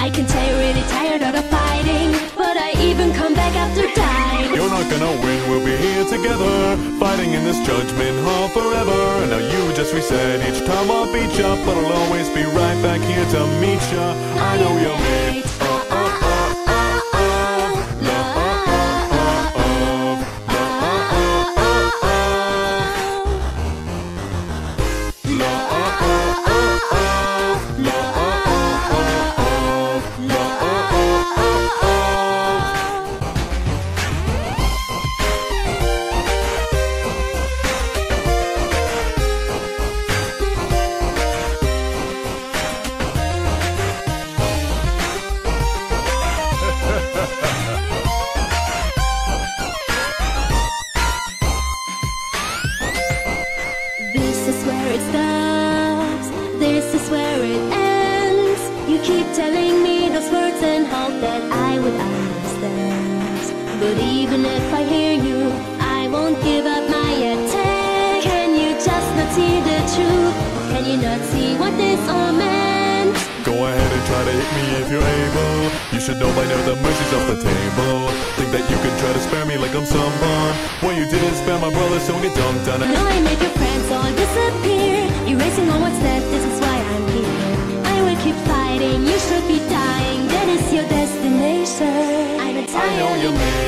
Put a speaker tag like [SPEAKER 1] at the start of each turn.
[SPEAKER 1] I can tell you're really tired of the fighting, but I even come back after dying.
[SPEAKER 2] You're not gonna win, we'll be here together, fighting in this judgment hall forever. And now you just reset each time I'll beat ya, but I'll always be right back here to meet ya. I know you're late.
[SPEAKER 1] This is where it stops, this is where it ends. You keep telling me those words and hope that I would understand. But even if I hear you, I won't give up my attempt. Can you just not see the truth? Can you not see what this all meant?
[SPEAKER 2] Go ahead and try to hit me if you're able. You should know by now the mercy's off the table. Think that you can try to spare me like I'm someone. What you did is spare my brother, so get dunked on it.
[SPEAKER 1] Now I make your friends all disappear, erasing all what's left, this is why I'm here. I will keep fighting, you should be dying, that is your destination. I'm a
[SPEAKER 2] I know you're mad.